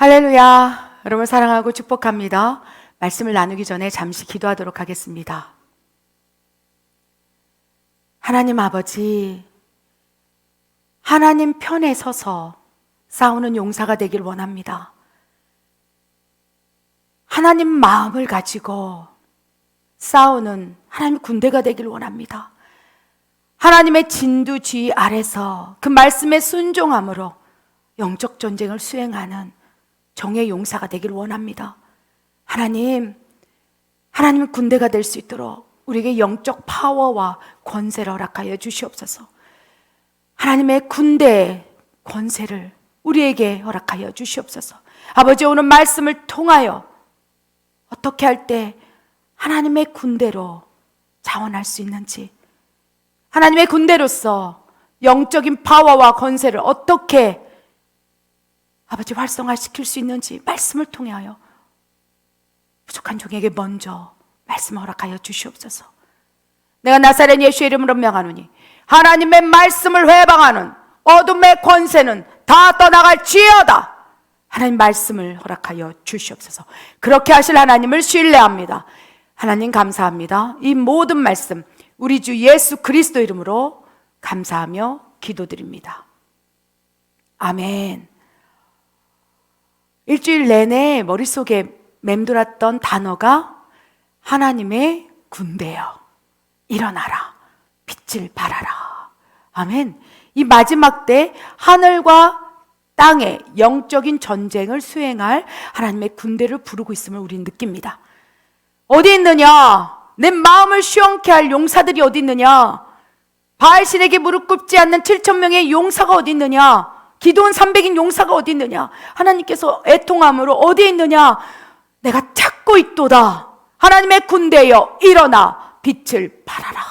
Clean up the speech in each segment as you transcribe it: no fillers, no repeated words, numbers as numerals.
할렐루야. 여러분 사랑하고 축복합니다. 말씀을 나누기 전에 잠시 기도하도록 하겠습니다. 하나님 아버지, 하나님 편에 서서 싸우는 용사가 되길 원합니다. 하나님 마음을 가지고 싸우는 하나님 군대가 되길 원합니다. 하나님의 진두지휘 아래서 그 말씀에 순종함으로 영적 전쟁을 수행하는 정의 용사가 되길 원합니다. 하나님 군대가 될 수 있도록 우리에게 영적 파워와 권세를 허락하여 주시옵소서. 하나님의 군대의 권세를 우리에게 허락하여 주시옵소서. 아버지, 오늘 말씀을 통하여 어떻게 할 때 하나님의 군대로 자원할 수 있는지, 하나님의 군대로서 영적인 파워와 권세를 어떻게 아버지 활성화시킬 수 있는지 말씀을 통하여 부족한 종에게 먼저 말씀 허락하여 주시옵소서. 내가 나사렛 예수의 이름으로 명하노니 하나님의 말씀을 회방하는 어둠의 권세는 다 떠나갈지어다. 하나님 말씀을 허락하여 주시옵소서. 그렇게 하실 하나님을 신뢰합니다. 하나님 감사합니다. 이 모든 말씀 우리 주 예수 그리스도 이름으로 감사하며 기도드립니다. 아멘. 일주일 내내 머릿속에 맴돌았던 단어가 하나님의 군대여 일어나라, 빛을 발하라. 아멘. 이 마지막 때 하늘과 땅의 영적인 전쟁을 수행할 하나님의 군대를 부르고 있음을 우리는 느낍니다. 어디 있느냐? 내 마음을 시원케 할 용사들이 어디 있느냐? 바알신에게 무릎 꿇지 않는 7,000명의 용사가 어디 있느냐? 기도원 300인 용사가 어디 있느냐? 하나님께서 애통함으로 어디 있느냐? 내가 찾고 있도다. 하나님의 군대여 일어나 빛을 발하라.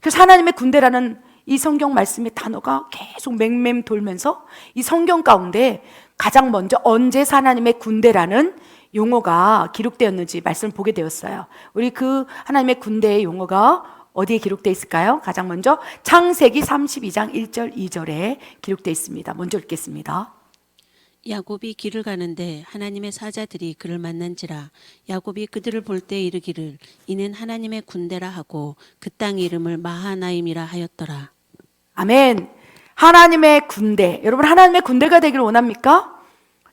그래서 하나님의 군대라는 이 성경 말씀의 단어가 계속 맹맹 돌면서 이 성경 가운데 가장 먼저 언제서 하나님의 군대라는 용어가 기록되었는지 말씀을 보게 되었어요. 우리 그 하나님의 군대의 용어가 어디에 기록되어 있을까요? 가장 먼저 창세기 32장 1절 2절에 기록되어 있습니다. 먼저 읽겠습니다. 야곱이 길을 가는데 하나님의 사자들이 그를 만난지라. 야곱이 그들을 볼 때 이르기를 이는 하나님의 군대라 하고 그 땅 이름을 마하나임이라 하였더라. 아멘. 하나님의 군대. 여러분 하나님의 군대가 되기를 원합니까?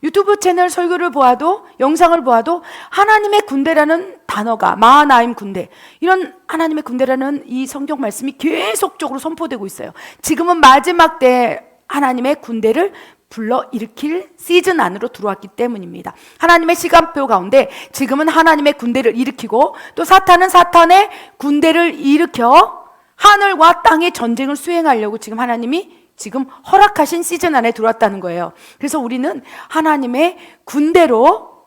유튜브 채널 설교를 보아도 영상을 보아도 하나님의 군대라는 단어가 마하나임 군대, 이런 하나님의 군대라는 이 성경 말씀이 계속적으로 선포되고 있어요. 지금은 마지막 때 하나님의 군대를 불러일으킬 시즌 안으로 들어왔기 때문입니다. 하나님의 시간표 가운데 지금은 하나님의 군대를 일으키고 또 사탄은 사탄의 군대를 일으켜 하늘과 땅의 전쟁을 수행하려고 지금 하나님이 지금 허락하신 시즌 안에 들어왔다는 거예요. 그래서 우리는 하나님의 군대로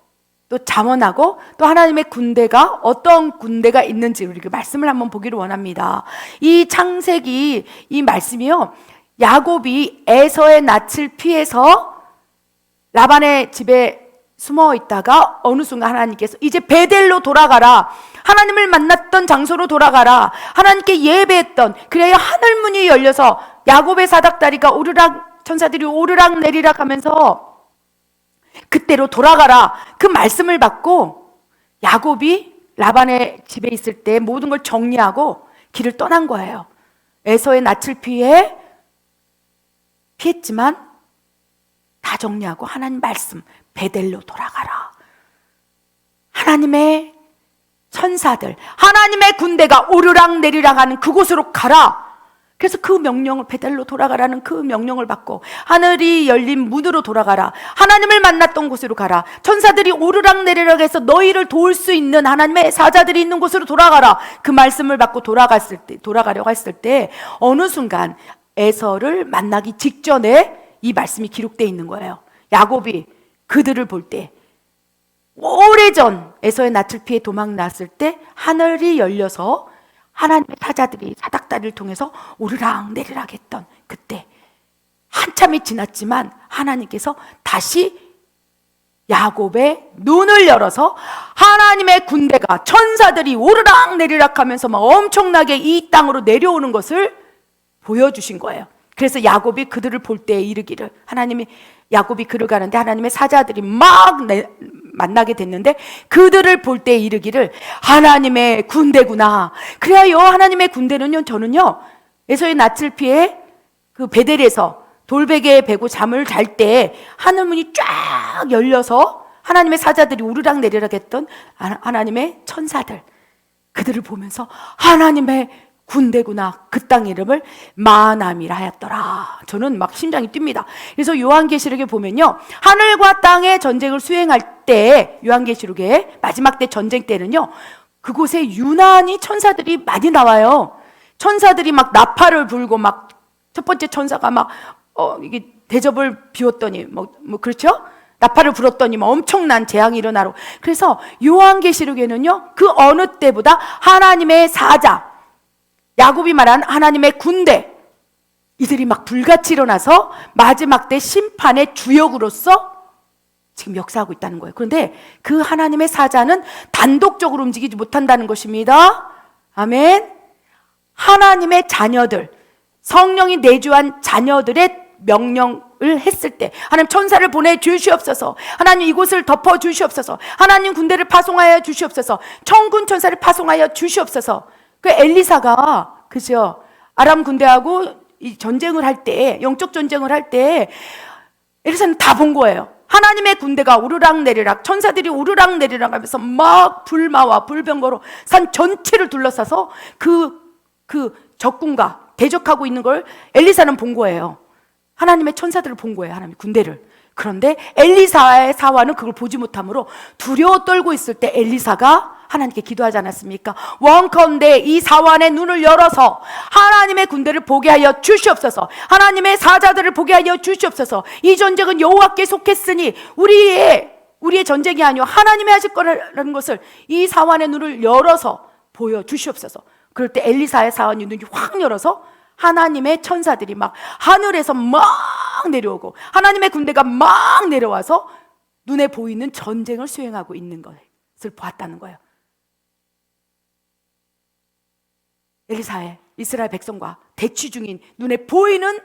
또 자원하고 또 하나님의 군대가 어떤 군대가 있는지 우리 그 말씀을 한번 보기를 원합니다. 이 창세기 이 말씀이요, 야곱이 에서의 낯을 피해서 라반의 집에 숨어 있다가 어느 순간 하나님께서 이제 베델로 돌아가라, 하나님을 만났던 장소로 돌아가라, 하나님께 예배했던, 그래야 하늘문이 열려서 야곱의 사닥다리가 오르락, 천사들이 오르락 내리락 하면서 그때로 돌아가라, 그 말씀을 받고 야곱이 라반의 집에 있을 때 모든 걸 정리하고 길을 떠난 거예요. 에서의 낯을 피했지만 다 정리하고 하나님 말씀, 베델로 돌아가라. 하나님의 천사들, 하나님의 군대가 오르락 내리락 하는 그곳으로 가라. 그래서 그 명령을, 베델로 돌아가라는 그 명령을 받고 하늘이 열린 문으로 돌아가라, 하나님을 만났던 곳으로 가라, 천사들이 오르락 내리락 해서 너희를 도울 수 있는 하나님의 사자들이 있는 곳으로 돌아가라, 그 말씀을 받고 돌아가려고 했을 때 어느 순간 에서를 만나기 직전에 이 말씀이 기록되어 있는 거예요. 야곱이 그들을 볼 때, 오래전 에서의 낯을 피해 도망 났을 때 하늘이 열려서 하나님의 사자들이 사닥다리를 통해서 오르락 내리락 했던 그때, 한참이 지났지만 하나님께서 다시 야곱의 눈을 열어서 하나님의 군대가, 천사들이 오르락 내리락 하면서 막 엄청나게 이 땅으로 내려오는 것을 보여주신 거예요. 그래서 야곱이 그들을 볼 때에 이르기를, 하나님이 야곱이 그를 가는데 하나님의 사자들이 막 만나게 됐는데 그들을 볼 때에 이르기를 하나님의 군대구나. 그래요, 하나님의 군대는요, 저는요 에서의 낯을 피해 그 베델에서 돌베개에 베고 잠을 잘 때 하늘문이 쫙 열려서 하나님의 사자들이 우르락 내리락 했던 하나님의 천사들, 그들을 보면서 하나님의 군대구나, 그 땅 이름을 마하나임이라 하였더라. 저는 막 심장이 뜁니다. 그래서 요한계시록에 보면요, 하늘과 땅의 전쟁을 수행할 때, 요한계시록의 마지막 때 전쟁 때는요, 그곳에 유난히 천사들이 많이 나와요. 천사들이 막 나팔을 불고, 막 첫 번째 천사가 막 이게 대접을 비웠더니 그렇죠? 나팔을 불었더니 엄청난 재앙이 일어나고. 그래서 요한계시록에는요, 그 어느 때보다 하나님의 사자, 야곱이 말한 하나님의 군대, 이들이 막 불같이 일어나서 마지막 때 심판의 주역으로서 지금 역사하고 있다는 거예요. 그런데 그 하나님의 사자는 단독적으로 움직이지 못한다는 것입니다. 아멘. 하나님의 자녀들, 성령이 내주한 자녀들의 명령을 했을 때, 하나님 천사를 보내 주시옵소서, 하나님 이곳을 덮어 주시옵소서, 하나님 군대를 파송하여 주시옵소서, 천군 천사를 파송하여 주시옵소서. 그 엘리사가, 그죠, 아람 군대하고 이 전쟁을 할 때, 영적 전쟁을 할 때 엘리사는 다 본 거예요. 하나님의 군대가 우르락 내리락, 천사들이 우르락 내리락 하면서 막 불마와 불병거로 산 전체를 둘러싸서 그 적군과 대적하고 있는 걸 엘리사는 본 거예요. 하나님의 천사들을 본 거예요, 하나님의 군대를. 그런데 엘리사의 사환은 그걸 보지 못하므로 두려워 떨고 있을 때 엘리사가 하나님께 기도하지 않았습니까? 원컨대 이 사환의 눈을 열어서 하나님의 군대를 보게 하여 주시옵소서, 하나님의 사자들을 보게 하여 주시옵소서. 이 전쟁은 여호와께 속했으니 우리의 전쟁이 아니요 하나님이 하실 거라는 것을 이 사환의 눈을 열어서 보여 주시옵소서. 그럴 때 엘리사의 사환이 눈이 확 열어서 하나님의 천사들이 막 하늘에서 막 내려오고 하나님의 군대가 막 내려와서 눈에 보이는 전쟁을 수행하고 있는 것을 보았다는 거예요. 엘리사의 이스라엘 백성과 대치 중인 눈에 보이는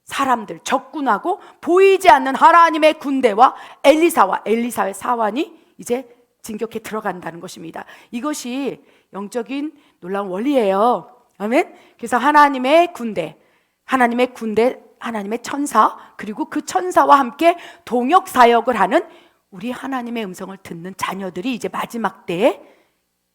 사람들, 적군하고 보이지 않는 하나님의 군대와 엘리사의 사환이 이제 진격해 들어간다는 것입니다. 이것이 영적인 놀라운 원리예요. 아멘. 그래서 하나님의 군대, 하나님의 천사, 그리고 그 천사와 함께 동역 사역을 하는 우리 하나님의 음성을 듣는 자녀들이 이제 마지막 때에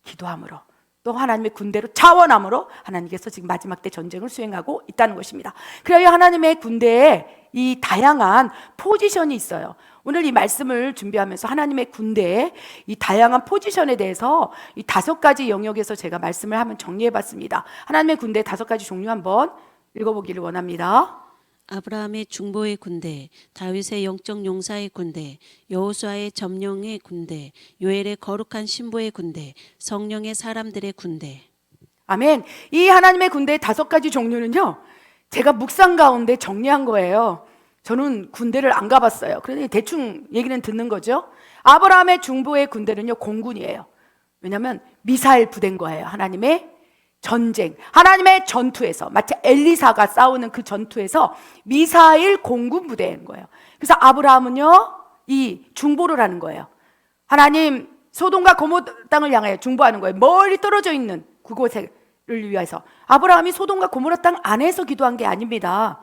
기도함으로, 또 하나님의 군대로 차원함으로 하나님께서 지금 마지막 때 전쟁을 수행하고 있다는 것입니다. 그래야 하나님의 군대에 이 다양한 포지션이 있어요. 오늘 이 말씀을 준비하면서 하나님의 군대의 이 다양한 포지션에 대해서 이 5가지 영역에서 제가 말씀을 한번 정리해봤습니다. 하나님의 군대 5가지 종류 한번 읽어보기를 원합니다. 아브라함의 중보의 군대, 다윗의 영적 용사의 군대, 여호수아의 점령의 군대, 요엘의 거룩한 신부의 군대, 성령의 사람들의 군대. 아멘. 이 하나님의 군대의 5가지 종류는요, 제가 묵상 가운데 정리한 거예요. 저는 군대를 안 가봤어요. 그런데 대충 얘기는 듣는 거죠. 아브라함의 중보의 군대는요, 공군이에요. 왜냐하면 미사일 부대인 거예요. 하나님의 전쟁, 하나님의 전투에서, 마치 엘리사가 싸우는 그 전투에서 미사일 공군 부대인 거예요. 그래서 아브라함은요, 이 중보를 하는 거예요. 하나님, 소돔과 고모라 땅을 향하여 중보하는 거예요. 멀리 떨어져 있는 그곳을 위해서. 아브라함이 소돔과 고모라 땅 안에서 기도한 게 아닙니다.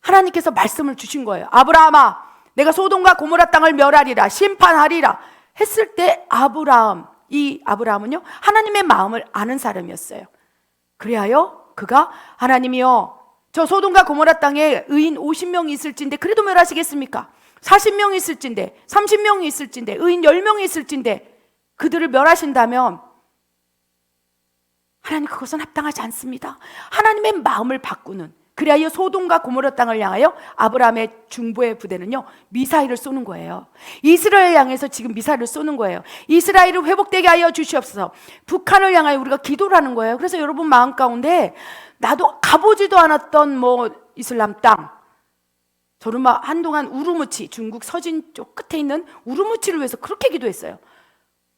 하나님께서 말씀을 주신 거예요. 아브라함아, 내가 소돔과 고모라 땅을 멸하리라, 심판하리라 했을 때 이 아브라함은요, 하나님의 마음을 아는 사람이었어요. 그래하여 그가, 하나님이여, 저 소돔과 고모라 땅에 의인 50명이 있을진데 그래도 멸하시겠습니까? 40명이 있을진데, 30명이 있을진데, 의인 10명이 있을진데 그들을 멸하신다면 하나님, 그것은 합당하지 않습니다. 하나님의 마음을 바꾸는, 그리하여 소돔과 고모라 땅을 향하여 아브라함의 중보의 부대는요, 미사일을 쏘는 거예요. 이스라엘 향해서 지금 미사일을 쏘는 거예요. 이스라엘을 회복되게 하여 주시옵소서. 북한을 향하여 우리가 기도를 하는 거예요. 그래서 여러분 마음 가운데, 나도 가보지도 않았던 이슬람 땅, 저는 막 한동안 우르무치, 중국 서진 쪽 끝에 있는 우르무치를 위해서 그렇게 기도했어요.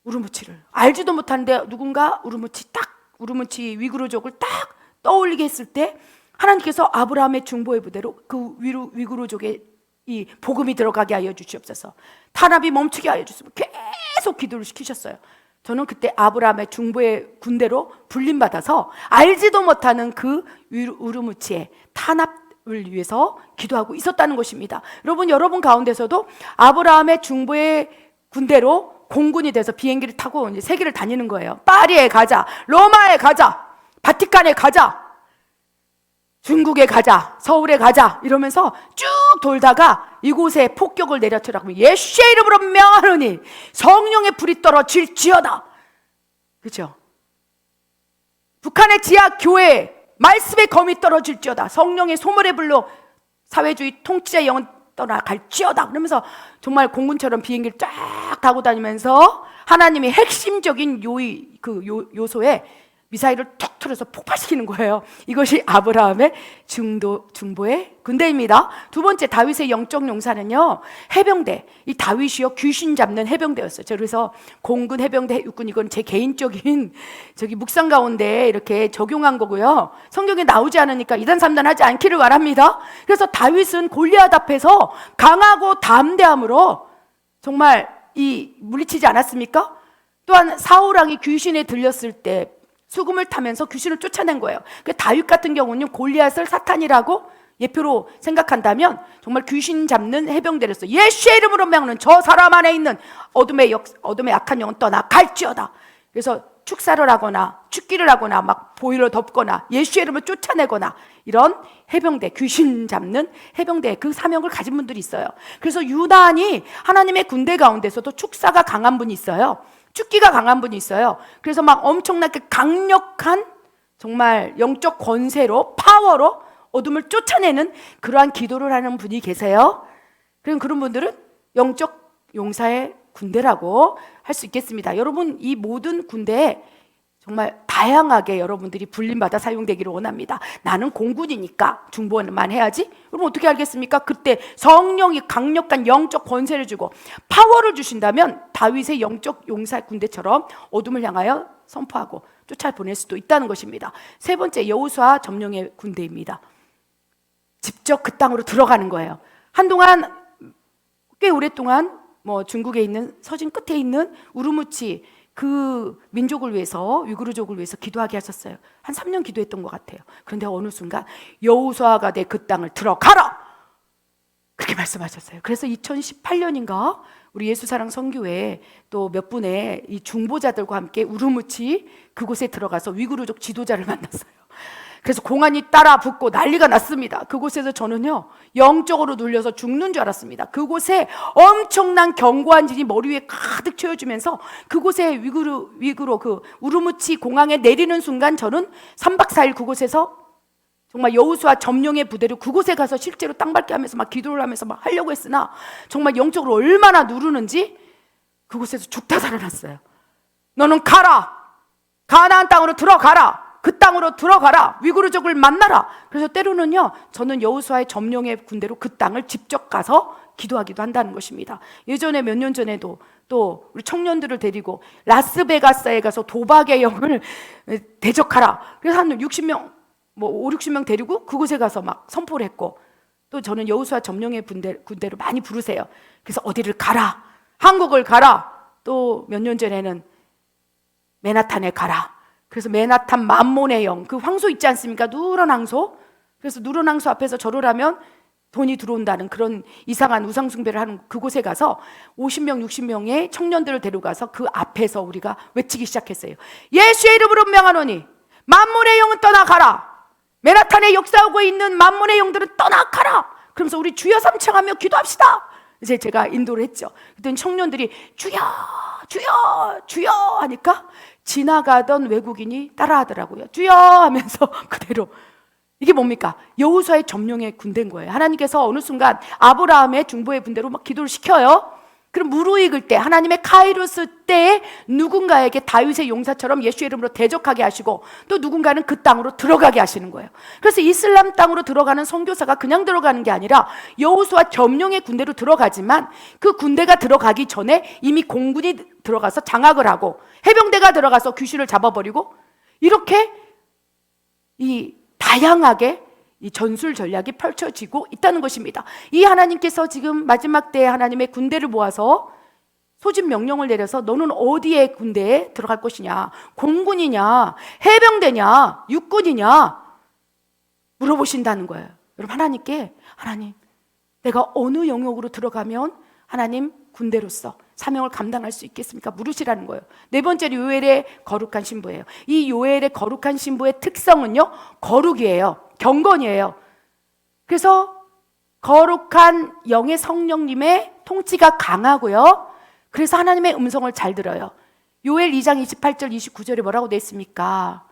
우르무치를 알지도 못하는데 누군가 우르무치 위구르족을 딱 떠올리게 했을 때 하나님께서 아브라함의 중보의 부대로 그 위구르족의 이 복음이 들어가게 하여 주시옵소서. 탄압이 멈추게 하여 주시고 계속 기도를 시키셨어요. 저는 그때 아브라함의 중보의 군대로 불림받아서 알지도 못하는 그 우르무치의 탄압을 위해서 기도하고 있었다는 것입니다. 여러분 가운데서도 아브라함의 중보의 군대로 공군이 돼서 비행기를 타고 이제 세계를 다니는 거예요. 파리에 가자, 로마에 가자, 바티칸에 가자, 중국에 가자, 서울에 가자 이러면서 쭉 돌다가 이곳에 폭격을 내려치라고 예수의 이름으로 명하노니 성령의 불이 떨어질지어다. 그죠? 북한의 지하 교회에 말씀의 검이 떨어질지어다. 성령의 소멸의 불로 사회주의 통치자의 영은 떠나갈지어다. 그러면서 정말 공군처럼 비행기를 쫙 타고 다니면서 하나님의 핵심적인 요소에 미사일을 툭 틀어서 폭발시키는 거예요. 이것이 아브라함의 중보의 군대입니다. 두 번째, 다윗의 영적 용사는요, 해병대. 이 다윗이요, 귀신 잡는 해병대였어요. 그래서 공군, 해병대, 육군, 이건 제 개인적인 묵상 가운데 이렇게 적용한 거고요. 성경에 나오지 않으니까 2단 3단 하지 않기를 바랍니다. 그래서 다윗은 골리앗 앞에서 강하고 담대함으로 정말 물리치지 않았습니까? 또한 사울왕이 귀신에 들렸을 때 수금을 타면서 귀신을 쫓아낸 거예요. 다윗 같은 경우는 골리앗을 사탄이라고 예표로 생각한다면 정말 귀신 잡는 해병대로서 예수의 이름으로 명하는 저 사람 안에 있는 어둠의 악한 영은 떠나갈지어다. 그래서 축사를 하거나 축기를 하거나 막 보일러 덮거나 예수의 이름을 쫓아내거나 이런 해병대, 귀신 잡는 해병대 그 사명을 가진 분들이 있어요. 그래서 유다니 하나님의 군대 가운데서도 축사가 강한 분이 있어요. 축기가 강한 분이 있어요. 그래서 막 엄청나게 강력한 정말 영적 권세로 파워로 어둠을 쫓아내는 그러한 기도를 하는 분이 계세요. 그런 분들은 영적 용사의 군대라고 할 수 있겠습니다. 여러분, 이 모든 군대에 정말 다양하게 여러분들이 불림받아 사용되기를 원합니다. 나는 공군이니까 중보만 해야지. 그럼 어떻게 알겠습니까? 그때 성령이 강력한 영적 권세를 주고 파워를 주신다면 다윗의 영적 용사 군대처럼 어둠을 향하여 선포하고 쫓아보낼 수도 있다는 것입니다. 세 번째, 여호수아 점령의 군대입니다. 직접 그 땅으로 들어가는 거예요. 한동안 꽤 오랫동안 중국에 있는 서진 끝에 있는 우르무치 그 민족을 위해서, 위구르족을 위해서 기도하게 하셨어요. 한 3년 기도했던 것 같아요. 그런데 어느 순간 여호수아가 내 그 땅을 들어가라! 그렇게 말씀하셨어요. 그래서 2018년인가 우리 예수사랑 선교회 또 몇 분의 이 중보자들과 함께 우르무치 그곳에 들어가서 위구르족 지도자를 만났어요. 그래서 공안이 따라 붙고 난리가 났습니다. 그곳에서 저는요, 영적으로 눌려서 죽는 줄 알았습니다. 그곳에 엄청난 견고한 진이 머리 위에 가득 채워주면서 그곳에 위구르 그 우르무치 공항에 내리는 순간 저는 3박 4일 그곳에서 정말 여호수아 점령의 부대로 그곳에 가서 실제로 땅밟기 하면서 막 기도를 하면서 막 하려고 했으나 정말 영적으로 얼마나 누르는지 그곳에서 죽다 살아났어요. 너는 가라! 가나안 땅으로 들어가라! 그 땅으로 들어가라. 위구르족을 만나라. 그래서 때로는요, 저는 여호수아의 점령의 군대로 그 땅을 직접 가서 기도하기도 한다는 것입니다. 예전에 몇 년 전에도 또 우리 청년들을 데리고 라스베가스에 가서 도박의 영을 대적하라. 그래서 한 60명, 5, 60명 데리고 그곳에 가서 막 선포를 했고, 또 저는 여호수아 점령의 군대로 많이 부르세요. 그래서 어디를 가라. 한국을 가라. 또 몇 년 전에는 맨하탄에 가라. 그래서 맨하탄 만몬의 영, 그 황소 있지 않습니까? 누런 황소. 그래서 누런 황소 앞에서 절을 하면 돈이 들어온다는 그런 이상한 우상 숭배를 하는 그곳에 가서 50명, 60명의 청년들을 데려가서 그 앞에서 우리가 외치기 시작했어요. 예수의 이름으로 명하노니 만몬의 영은 떠나가라. 맨하탄에 역사하고 있는 만몬의 영들은 떠나가라. 그러면서 우리 주여 삼창하며 기도합시다. 이제 제가 인도를 했죠. 그랬더니 청년들이 주여, 주여, 주여 하니까 지나가던 외국인이 따라하더라고요. 주여 하면서 그대로. 이게 뭡니까? 여호수아의 점령의 군대인 거예요. 하나님께서 어느 순간 아브라함의 중보의 군대로 막 기도를 시켜요. 그럼 무르익을 때, 하나님의 카이로스 때에 누군가에게 다윗의 용사처럼 예수의 이름으로 대적하게 하시고 또 누군가는 그 땅으로 들어가게 하시는 거예요. 그래서 이슬람 땅으로 들어가는 선교사가 그냥 들어가는 게 아니라 여호수아 점령의 군대로 들어가지만 그 군대가 들어가기 전에 이미 공군이 들어가서 장악을 하고 해병대가 들어가서 귀신을 잡아버리고 이렇게 이 다양하게 이 전술 전략이 펼쳐지고 있다는 것입니다. 이 하나님께서 지금 마지막 때에 하나님의 군대를 모아서 소집 명령을 내려서 너는 어디에 군대에 들어갈 것이냐, 공군이냐, 해병대냐, 육군이냐 물어보신다는 거예요. 여러분, 하나님께 하나님, 내가 어느 영역으로 들어가면 하나님 군대로서 사명을 감당할 수 있겠습니까? 물으시라는 거예요. 네 번째로 요엘의 거룩한 신부예요. 이 요엘의 거룩한 신부의 특성은요, 거룩이에요. 경건이에요. 그래서 거룩한 영의 성령님의 통치가 강하고요. 그래서 하나님의 음성을 잘 들어요. 요엘 2장 28절 29절에 뭐라고 되어 있습니까?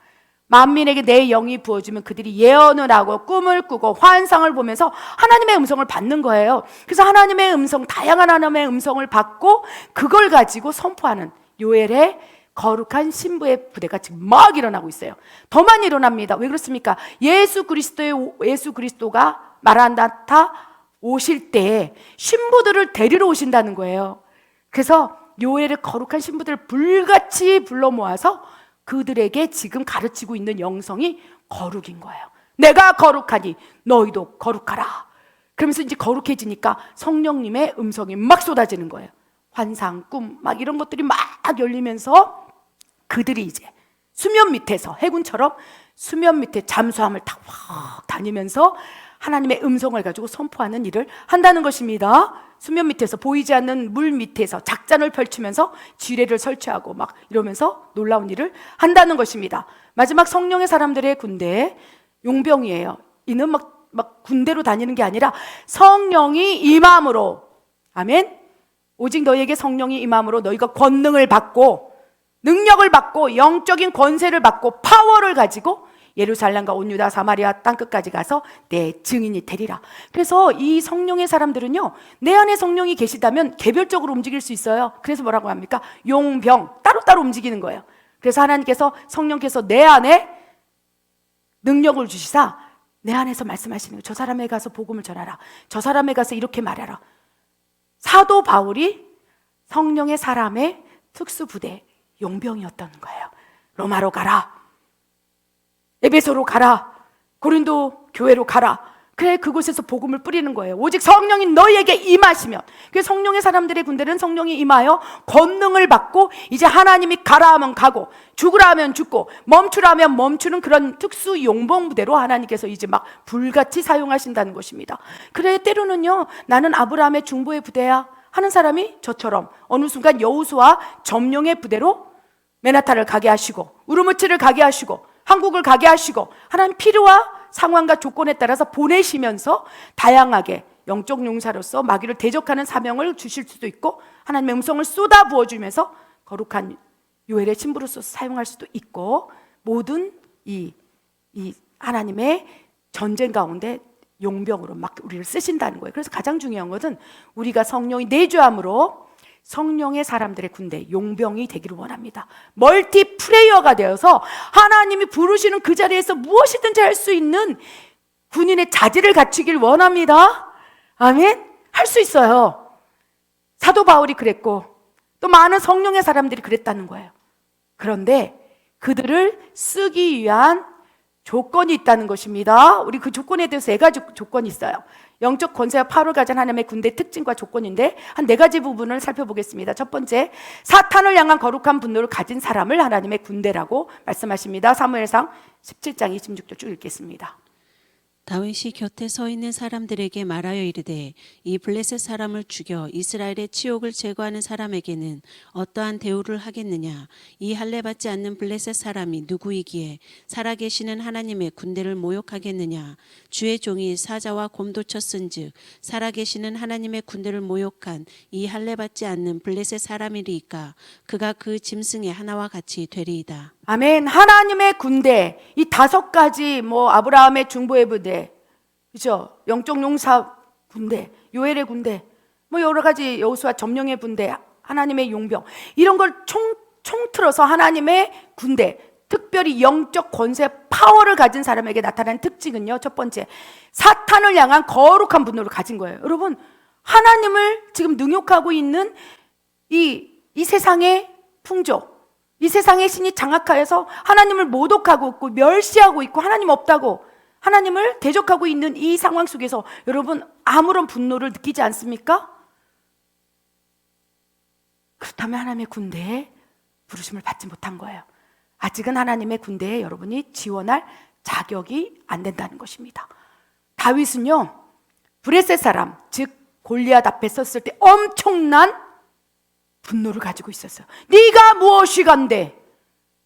만민에게 내 영이 부어주면 그들이 예언을 하고 꿈을 꾸고 환상을 보면서 하나님의 음성을 받는 거예요. 그래서 하나님의 음성, 다양한 하나님의 음성을 받고 그걸 가지고 선포하는 요엘의 거룩한 신부의 부대가 지금 막 일어나고 있어요. 더 많이 일어납니다. 왜 그렇습니까? 예수 그리스도가 마라나타 오실 때 신부들을 데리러 오신다는 거예요. 그래서 요엘의 거룩한 신부들을 불같이 불러 모아서 그들에게 지금 가르치고 있는 영성이 거룩인 거예요. 내가 거룩하니 너희도 거룩하라. 그러면서 이제 거룩해지니까 성령님의 음성이 막 쏟아지는 거예요. 환상, 꿈, 막 이런 것들이 막 열리면서 그들이 이제 수면 밑에서, 해군처럼 수면 밑에 잠수함을 타고 확 다니면서 하나님의 음성을 가지고 선포하는 일을 한다는 것입니다. 수면 밑에서, 보이지 않는 물 밑에서 작전을 펼치면서 지뢰를 설치하고 막 이러면서 놀라운 일을 한다는 것입니다. 마지막 성령의 사람들의 군대, 용병이에요. 이는 막 군대로 다니는 게 아니라 성령이 임함으로, 아멘. 오직 너희에게 성령이 임함으로 너희가 권능을 받고 능력을 받고 영적인 권세를 받고 파워를 가지고 예루살렘과 온 유다 사마리아 땅끝까지 가서 내 증인이 되리라. 그래서 이 성령의 사람들은요, 내 안에 성령이 계시다면 개별적으로 움직일 수 있어요. 그래서 뭐라고 합니까? 용병, 따로따로 움직이는 거예요. 그래서 하나님께서, 성령께서 내 안에 능력을 주시사 내 안에서 말씀하시는 거예요. 저 사람에 가서 복음을 전하라, 저 사람에 가서 이렇게 말하라. 사도 바울이 성령의 사람의 특수부대 용병이었던 거예요. 로마로 가라, 에베소로 가라, 고린도 교회로 가라. 그래, 그곳에서 복음을 뿌리는 거예요. 오직 성령이 너희에게 임하시면. 그래서 성령의 사람들의 군대는 성령이 임하여 권능을 받고 이제 하나님이 가라 하면 가고 죽으라 하면 죽고 멈추라 하면 멈추는 그런 특수 용병 부대로 하나님께서 이제 막 불같이 사용하신다는 것입니다. 그래, 때로는요, 나는 아브라함의 중보의 부대야 하는 사람이 저처럼 어느 순간 여호수아 점령의 부대로 메나타를 가게 하시고 우르무치를 가게 하시고 한국을 가게 하시고 하나님 필요와 상황과 조건에 따라서 보내시면서 다양하게 영적 용사로서 마귀를 대적하는 사명을 주실 수도 있고 하나님의 음성을 쏟아 부어주면서 거룩한 요엘의 신부로서 사용할 수도 있고, 모든 이 하나님의 전쟁 가운데 용병으로 막 우리를 쓰신다는 거예요. 그래서 가장 중요한 것은 우리가 성령이 내주함으로 성령의 사람들의 군대, 용병이 되기를 원합니다. 멀티 플레이어가 되어서 하나님이 부르시는 그 자리에서 무엇이든지 할 수 있는 군인의 자질을 갖추길 원합니다. 아멘. 할 수 있어요. 사도 바울이 그랬고 또 많은 성령의 사람들이 그랬다는 거예요. 그런데 그들을 쓰기 위한 조건이 있다는 것입니다. 우리 그 조건에 대해서 4가지 조건이 있어요. 영적 권세와 파워를 가진 하나님의 군대의 특징과 조건인데 한 4가지 부분을 살펴보겠습니다. 첫 번째, 사탄을 향한 거룩한 분노를 가진 사람을 하나님의 군대라고 말씀하십니다. 사무엘상 17장 26절 쭉 읽겠습니다. 다윗이 곁에 서 있는 사람들에게 말하여 이르되 이 블레셋 사람을 죽여 이스라엘의 치욕을 제거하는 사람에게는 어떠한 대우를 하겠느냐. 이 할례 받지 않는 블레셋 사람이 누구이기에 살아계시는 하나님의 군대를 모욕하겠느냐. 주의 종이 사자와 곰도 쳤은즉 살아계시는 하나님의 군대를 모욕한 이 할례 받지 않는 블레셋 사람이리이까 그가 그 짐승의 하나와 같이 되리이다. 아멘. 하나님의 군대, 이 5가지 아브라함의 중보의 부대, 그죠? 영적 용사 군대, 요엘의 군대, 여러 가지 여호수아 점령의 군대, 하나님의 용병, 이런 걸 총틀어서 하나님의 군대, 특별히 영적 권세, 파워를 가진 사람에게 나타나는 특징은요, 첫 번째, 사탄을 향한 거룩한 분노를 가진 거예요. 여러분, 하나님을 지금 능욕하고 있는 이 세상의 풍조, 이 세상의 신이 장악하여서 하나님을 모독하고 있고 멸시하고 있고 하나님 없다고, 하나님을 대적하고 있는 이 상황 속에서 여러분 아무런 분노를 느끼지 않습니까? 그렇다면 하나님의 군대에 부르심을 받지 못한 거예요. 아직은 하나님의 군대에 여러분이 지원할 자격이 안 된다는 것입니다. 다윗은요, 브레셋 사람, 즉 골리앗 앞에 섰을 때 엄청난 분노를 가지고 있었어요. 네가 무엇이간데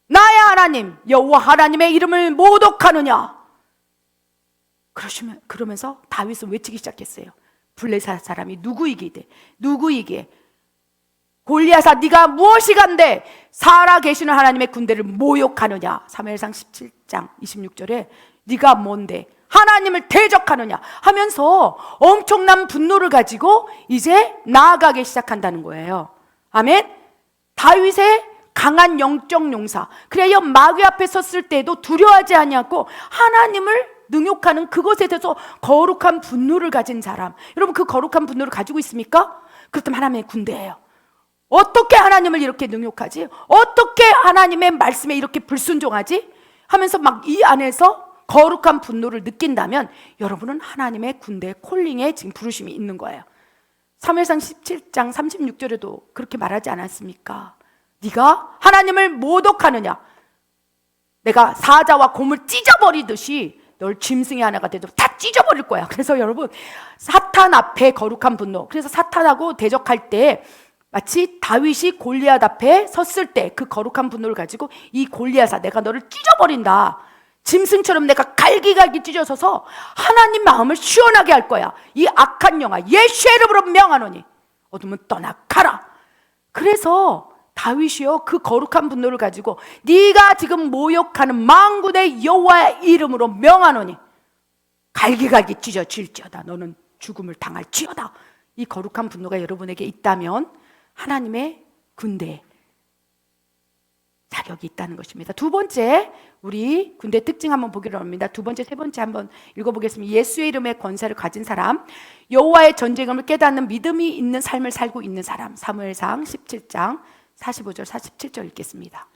나의 하나님 여호와 하나님의 이름을 모독하느냐? 그러면서 다윗은 외치기 시작했어요. 블레셋 사람이 누구이기에 골리앗아 네가 무엇이간데 살아계시는 하나님의 군대를 모욕하느냐? 사무엘상 17장 26절에 네가 뭔데 하나님을 대적하느냐 하면서 엄청난 분노를 가지고 이제 나아가기 시작한다는 거예요. 아멘. 다윗의 강한 영적 용사, 그래야 마귀 앞에 섰을 때도 두려워하지 아니하고 하나님을 능욕하는 그것에 대해서 거룩한 분노를 가진 사람. 여러분 그 거룩한 분노를 가지고 있습니까? 그렇다면 하나님의 군대예요. 어떻게 하나님을 이렇게 능욕하지? 어떻게 하나님의 말씀에 이렇게 불순종하지? 하면서 막 이 안에서 거룩한 분노를 느낀다면 여러분은 하나님의 군대 콜링에 지금 부르심이 있는 거예요. 사무엘상 17장 36절에도 그렇게 말하지 않았습니까? 네가 하나님을 모독하느냐? 내가 사자와 곰을 찢어버리듯이 널 짐승의 하나가 되도록 다 찢어버릴 거야. 그래서 여러분 사탄 앞에 거룩한 분노, 그래서 사탄하고 대적할 때 마치 다윗이 골리앗 앞에 섰을 때 그 거룩한 분노를 가지고 이 골리앗아 내가 너를 찢어버린다, 짐승처럼 내가 갈기갈기 찢어서서 하나님 마음을 시원하게 할 거야. 이 악한 영아 예수의 이름으로 명하노니 어둠은 떠나가라. 그래서 다윗이요 그 거룩한 분노를 가지고 네가 지금 모욕하는 만군의 여호와의 이름으로 명하노니 갈기갈기 찢어질지어다. 너는 죽음을 당할지어다. 이 거룩한 분노가 여러분에게 있다면 하나님의 군대에 자격이 있다는 것입니다. 두 번째, 우리 군대 특징 한번 보기로 합니다. 두 번째, 세 번째 한번 읽어보겠습니다. 예수의 이름의 권세를 가진 사람, 여호와의 전쟁을 깨닫는 믿음이 있는 삶을 살고 있는 사람. 사무엘상 17장 45절 47절 읽겠습니다.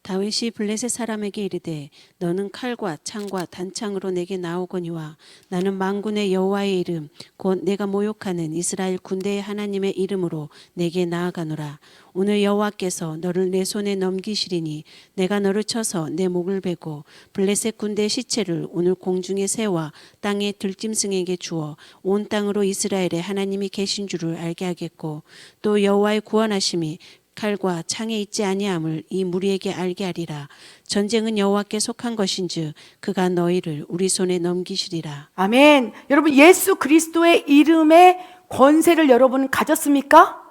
다윗이 블레셋 사람에게 이르되 너는 칼과 창과 단창으로 내게 나오거니와 나는 만군의 여호와의 이름 곧 내가 모욕하는 이스라엘 군대의 하나님의 이름으로 내게 나아가노라. 오늘 여호와께서 너를 내 손에 넘기시리니 내가 너를 쳐서 내 목을 베고 블레셋 군대의 시체를 오늘 공중의 새와 땅의 들짐승에게 주어 온 땅으로 이스라엘의 하나님이 계신 줄을 알게 하겠고 또 여호와의 구원하심이 칼과 창에 있지 아니함을 이 무리에게 알게 하리라. 전쟁은 여호와께 속한 것인즉 그가 너희를 우리 손에 넘기시리라. 아멘. 여러분 예수 그리스도의 이름의 권세를 여러분 가졌습니까?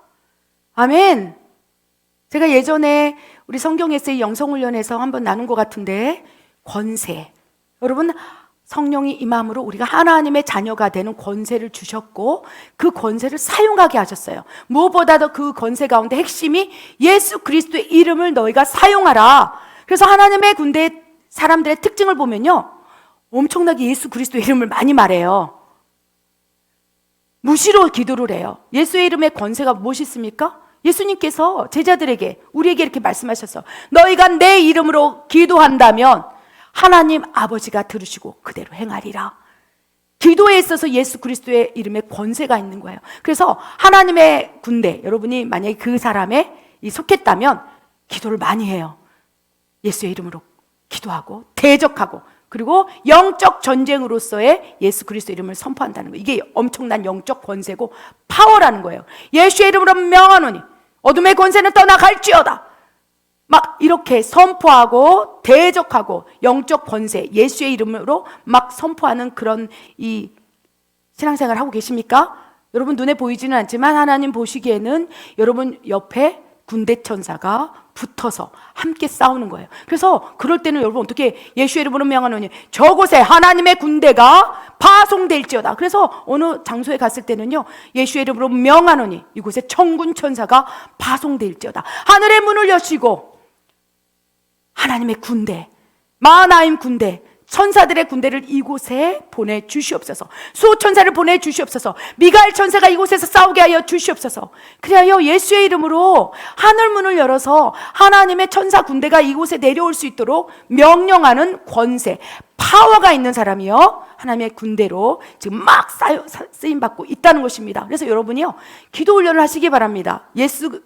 아멘. 제가 예전에 우리 성경 에세이 영성훈련에서 한번 나눈 것 같은데 권세, 여러분 성령이 임함으로 우리가 하나님의 자녀가 되는 권세를 주셨고 그 권세를 사용하게 하셨어요. 무엇보다도 그 권세 가운데 핵심이 예수 그리스도의 이름을 너희가 사용하라. 그래서 하나님의 군대 사람들의 특징을 보면요 엄청나게 예수 그리스도의 이름을 많이 말해요. 무시로 기도를 해요. 예수의 이름의 권세가 무엇이 있습니까? 예수님께서 제자들에게 우리에게 이렇게 말씀하셨어. 너희가 내 이름으로 기도한다면 하나님 아버지가 들으시고 그대로 행하리라. 기도에 있어서 예수 그리스도의 이름에 권세가 있는 거예요. 그래서 하나님의 군대, 여러분이 만약에 그 사람에 속했다면 기도를 많이 해요. 예수의 이름으로 기도하고 대적하고 그리고 영적 전쟁으로서의 예수 그리스도 이름을 선포한다는 거예요. 이게 엄청난 영적 권세고 파워라는 거예요. 예수의 이름으로 명하노니 어둠의 권세는 떠나갈지어다. 막 이렇게 선포하고 대적하고 영적 권세 예수의 이름으로 막 선포하는 그런 이 신앙생활 하고 계십니까? 여러분 눈에 보이지는 않지만 하나님 보시기에는 여러분 옆에 군대 천사가 붙어서 함께 싸우는 거예요. 그래서 그럴 때는 여러분 어떻게 예수의 이름으로 명하노니 저곳에 하나님의 군대가 파송될지어다. 그래서 어느 장소에 갔을 때는요 예수의 이름으로 명하노니 이곳에 천군 천사가 파송될지어다. 하늘의 문을 여시고 하나님의 군대, 마하나임 군대, 천사들의 군대를 이곳에 보내주시옵소서. 수호천사를 보내주시옵소서. 미가엘 천사가 이곳에서 싸우게 하여 주시옵소서. 그리하여 예수의 이름으로 하늘문을 열어서 하나님의 천사 군대가 이곳에 내려올 수 있도록 명령하는 권세, 파워가 있는 사람이요, 하나님의 군대로 지금 막 쓰임받고 있다는 것입니다. 그래서 여러분이요, 기도 훈련을 하시기 바랍니다. 예수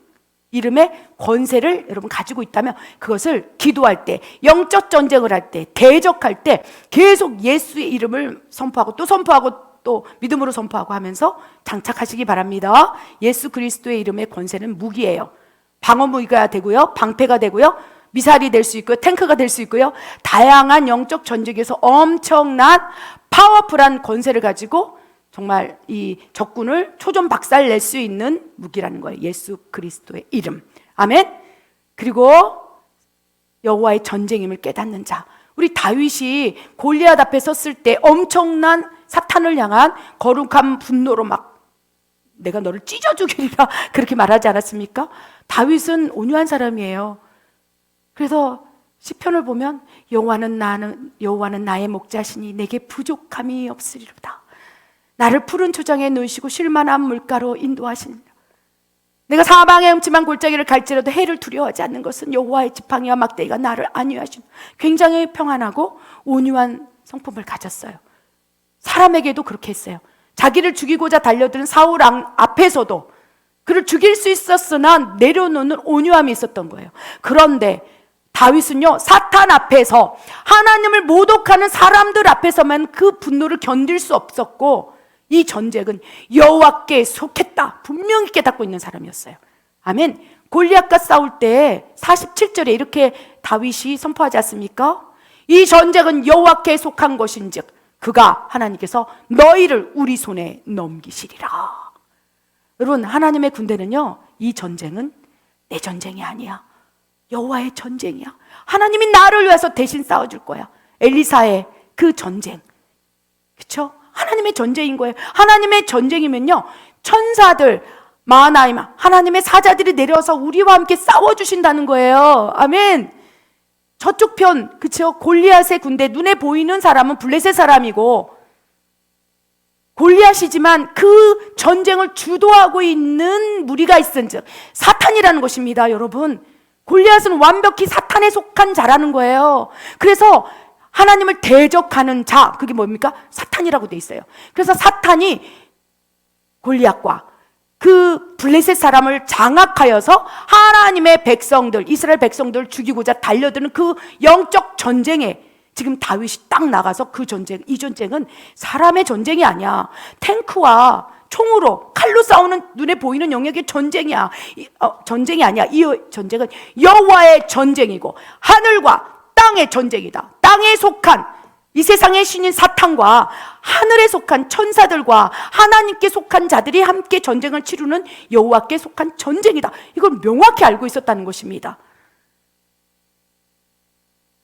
이름의 권세를 여러분 가지고 있다면 그것을 기도할 때, 영적 전쟁을 할 때, 대적할 때 계속 예수의 이름을 선포하고 또 선포하고 또 믿음으로 선포하고 하면서 장착하시기 바랍니다. 예수 그리스도의 이름의 권세는 무기예요. 방어 무기가 되고요, 방패가 되고요, 미사일이 될 수 있고요, 탱크가 될 수 있고요, 다양한 영적 전쟁에서 엄청난 파워풀한 권세를 가지고 정말 이 적군을 초전 박살 낼 수 있는 무기라는 거예요. 예수 그리스도의 이름. 아멘. 그리고 여호와의 전쟁임을 깨닫는 자. 우리 다윗이 골리앗 앞에 섰을 때 엄청난 사탄을 향한 거룩한 분노로 막 내가 너를 찢어 죽이리라 그렇게 말하지 않았습니까? 다윗은 온유한 사람이에요. 그래서 시편을 보면 여호와는 나의 목자시니 내게 부족함이 없으리로다. 나를 푸른 초장에 누이시고 쉴만한 물가로 인도하시니라. 내가 사방의 음침한 골짜기를 갈지라도 해를 두려워하지 않는 것은 여호와의 지팡이와 막대기가 나를 안위하시는, 굉장히 평안하고 온유한 성품을 가졌어요. 사람에게도 그렇게 했어요. 자기를 죽이고자 달려드는 사울 앞에서도 그를 죽일 수 있었으나 내려놓는 온유함이 있었던 거예요. 그런데 다윗은요, 사탄 앞에서, 하나님을 모독하는 사람들 앞에서만 그 분노를 견딜 수 없었고, 이 전쟁은 여호와께 속했다 분명히 깨닫고 있는 사람이었어요. 아멘. 골리앗과 싸울 때 47절에 이렇게 다윗이 선포하지 않습니까? 이 전쟁은 여호와께 속한 것인즉 그가, 하나님께서 너희를 우리 손에 넘기시리라. 여러분, 하나님의 군대는요, 이 전쟁은 내 전쟁이 아니야, 여호와의 전쟁이야. 하나님이 나를 위해서 대신 싸워줄 거야. 엘리사의 그 전쟁, 그렇죠? 하나님의 전쟁인 거예요. 하나님의 전쟁이면요, 천사들, 마하나임, 하나님의 사자들이 내려서 우리와 함께 싸워주신다는 거예요. 아멘. 저쪽 편, 그렇죠? 골리앗의 군대, 눈에 보이는 사람은 블레셋 사람이고 골리앗이지만 그 전쟁을 주도하고 있는 무리가 있은즉 사탄이라는 것입니다. 여러분, 골리앗은 완벽히 사탄에 속한 자라는 거예요. 그래서 하나님을 대적하는 자, 그게 뭡니까? 사탄이라고 돼 있어요. 그래서 사탄이 골리앗과 그 블레셋 사람을 장악하여서 하나님의 백성들, 이스라엘 백성들을 죽이고자 달려드는 그 영적 전쟁에 지금 다윗이 딱 나가서 그 전쟁, 이 전쟁은 사람의 전쟁이 아니야. 탱크와 총으로, 칼로 싸우는 눈에 보이는 영역의 전쟁이야. 전쟁이 아니야. 이 전쟁은 여호와의 전쟁이고 하늘과 땅의 전쟁이다. 땅에 속한 이 세상의 신인 사탄과 하늘에 속한 천사들과 하나님께 속한 자들이 함께 전쟁을 치르는 여호와께 속한 전쟁이다. 이걸 명확히 알고 있었다는 것입니다.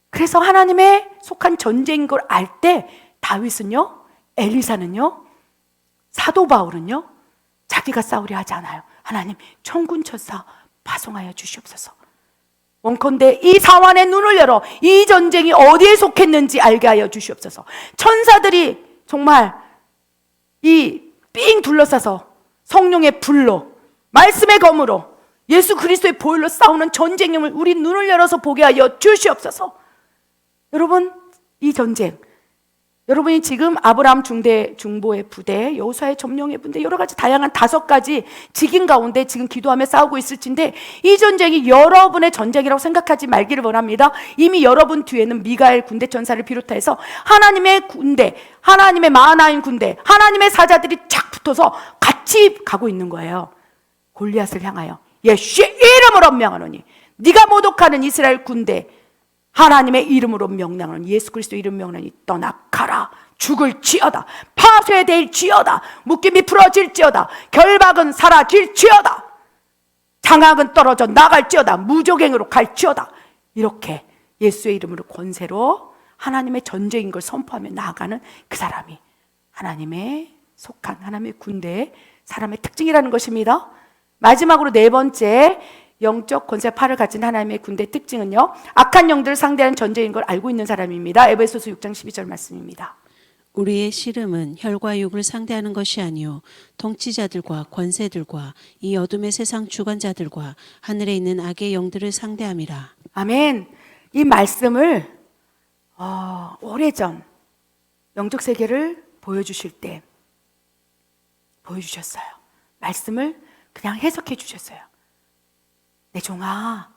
그래서 하나님의 속한 전쟁인 걸 알 때 다윗은요, 엘리사는요, 사도 바울은요, 자기가 싸우려 하지 않아요. 하나님, 천군 천사 파송하여 주시옵소서. 원컨대 이 사환의 눈을 열어 이 전쟁이 어디에 속했는지 알게 하여 주시옵소서. 천사들이 정말 이 삥 둘러싸서 성령의 불로, 말씀의 검으로, 예수 그리스도의 보혈로 싸우는 전쟁임을 우리 눈을 열어서 보게 하여 주시옵소서. 여러분, 이 전쟁, 여러분이 지금 아브라함 중보의 부대, 여호수아의 점령의 부대, 여러 가지 다양한 5가지 직인 가운데 지금 기도하며 싸우고 있을진데, 이 전쟁이 여러분의 전쟁이라고 생각하지 말기를 원합니다. 이미 여러분 뒤에는 미가엘 군대 전사를 비롯해서 하나님의 군대, 하나님의 마하나임 군대, 하나님의 사자들이 착 붙어서 같이 가고 있는 거예요. 골리앗을 향하여 예수의 이름으로 명하노니, 네가 모독하는 이스라엘 군대, 하나님의 이름으로 명령하는, 예수 그리스도 이름 명령하니 떠나가라. 죽을지어다. 파쇄될지어다. 묶임이 풀어질지어다. 결박은 사라질지어다. 장악은 떨어져 나갈지어다. 무적행으로 갈지어다. 이렇게 예수의 이름으로 권세로 하나님의 전쟁인 걸 선포하며 나아가는 그 사람이 하나님의 속한, 하나님의 군대의 사람의 특징이라는 것입니다. 마지막으로 4번째 영적 권세파를 가진 하나님의 군대 특징은요, 악한 영들을 상대하는 전쟁인 걸 알고 있는 사람입니다. 에베소서 6장 12절 말씀입니다. 우리의 씨름은 혈과 육을 상대하는 것이 아니요 통치자들과 권세들과 이 어둠의 세상 주관자들과 하늘에 있는 악의 영들을 상대함이라. 아멘. 이 말씀을 오래전 영적 세계를 보여주실 때 보여주셨어요. 말씀을 그냥 해석해 주셨어요. 내 종아,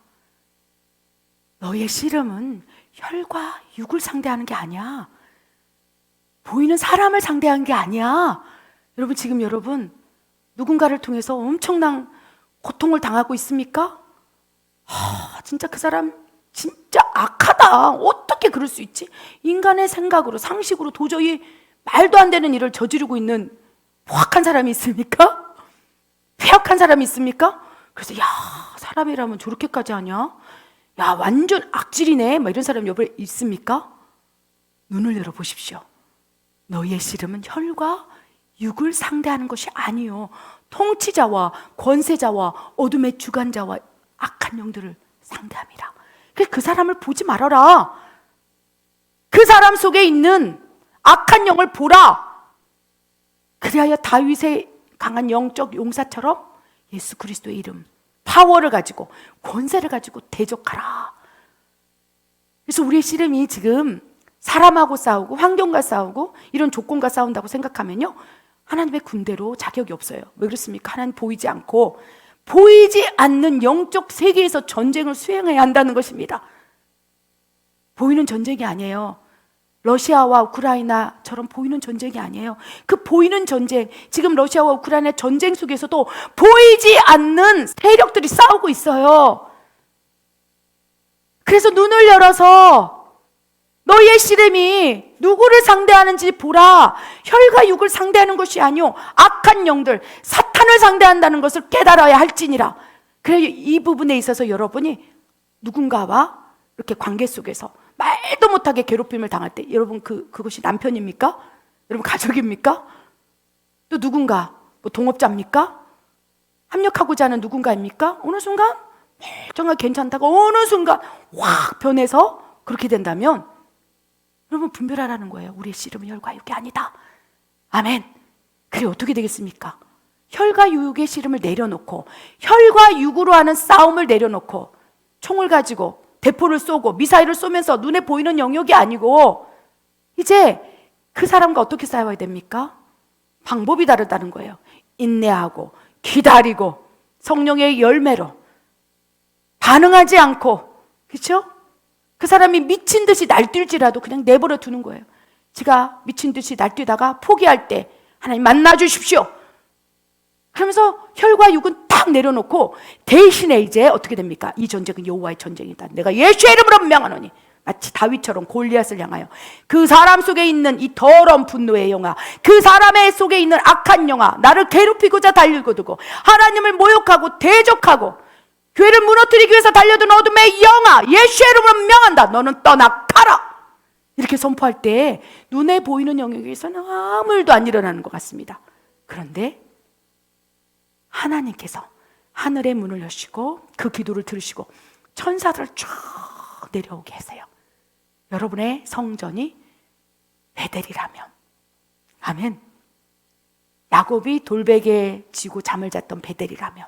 너의 씨름은 혈과 육을 상대하는 게 아니야. 보이는 사람을 상대하는 게 아니야. 여러분, 지금 여러분 누군가를 통해서 엄청난 고통을 당하고 있습니까? 진짜 그 사람 진짜 악하다. 어떻게 그럴 수 있지? 인간의 생각으로, 상식으로 도저히 말도 안 되는 일을 저지르고 있는 포악한 사람이 있습니까? 폐악한 사람이 있습니까? 그래서 야, 사람이라면 저렇게까지 하냐? 야, 완전 악질이네. 막 이런 사람 옆에 있습니까? 눈을 열어보십시오. 너희의 씨름은 혈과 육을 상대하는 것이 아니요, 통치자와 권세자와 어둠의 주관자와 악한 영들을 상대함이라. 그래서 그 사람을 보지 말아라. 그 사람 속에 있는 악한 영을 보라. 그리하여 다윗의 강한 영적 용사처럼 예수 그리스도의 이름, 파워를 가지고 권세를 가지고 대적하라. 그래서 우리의 씨름이 지금 사람하고 싸우고 환경과 싸우고 이런 조건과 싸운다고 생각하면요, 하나님의 군대로 자격이 없어요. 왜 그렇습니까? 하나님 보이지 않고, 보이지 않는 영적 세계에서 전쟁을 수행해야 한다는 것입니다. 보이는 전쟁이 아니에요. 러시아와 우크라이나처럼 보이는 전쟁이 아니에요. 그 보이는 전쟁, 지금 러시아와 우크라이나 전쟁 속에서도 보이지 않는 세력들이 싸우고 있어요. 그래서 눈을 열어서 너희의 씨름이 누구를 상대하는지 보라. 혈과 육을 상대하는 것이 아니오, 악한 영들, 사탄을 상대한다는 것을 깨달아야 할지니라. 그래서 이 부분에 있어서 여러분이 누군가와 이렇게 관계 속에서 말도 못하게 괴롭힘을 당할 때, 여러분 그것이 남편입니까? 여러분 가족입니까? 또 누군가, 뭐 동업자입니까? 합력하고자 하는 누군가입니까? 어느 순간 멀쩡하게 괜찮다가 어느 순간 확 변해서 그렇게 된다면 여러분 분별하라는 거예요. 우리의 씨름은 혈과 육이 아니다. 아멘. 그래 어떻게 되겠습니까? 혈과 육의 씨름을 내려놓고, 혈과 육으로 하는 싸움을 내려놓고, 총을 가지고 대포를 쏘고 미사일을 쏘면서 눈에 보이는 영역이 아니고, 이제 그 사람과 어떻게 싸워야 됩니까? 방법이 다르다는 거예요. 인내하고 기다리고 성령의 열매로 반응하지 않고, 그렇죠? 그 사람이 미친 듯이 날뛸지라도 그냥 내버려 두는 거예요. 제가 미친 듯이 날뛰다가 포기할 때 하나님 만나 주십시오. 그러면서 혈과 육은 딱 내려놓고, 대신에 이제 어떻게 됩니까? 이 전쟁은 여호와의 전쟁이다. 내가 예수의 이름으로 명하노니, 마치 다윗처럼 골리앗을 향하여 그 사람 속에 있는 이 더러운 분노의 영아, 그 사람의 속에 있는 악한 영아, 나를 괴롭히고자 달리고 두고 하나님을 모욕하고 대적하고 교회를 무너뜨리기 위해서 달려든 어둠의 영아, 예수의 이름으로 명한다. 너는 떠나가라. 이렇게 선포할 때 눈에 보이는 영역에서는 아무 일도 안 일어나는 것 같습니다. 그런데 하나님께서 하늘의 문을 여시고 그 기도를 들으시고 천사들을 쭉 내려오게 하세요. 여러분의 성전이 베델이라면, 아멘. 야곱이 돌베개에 지고 잠을 잤던 베델이라면,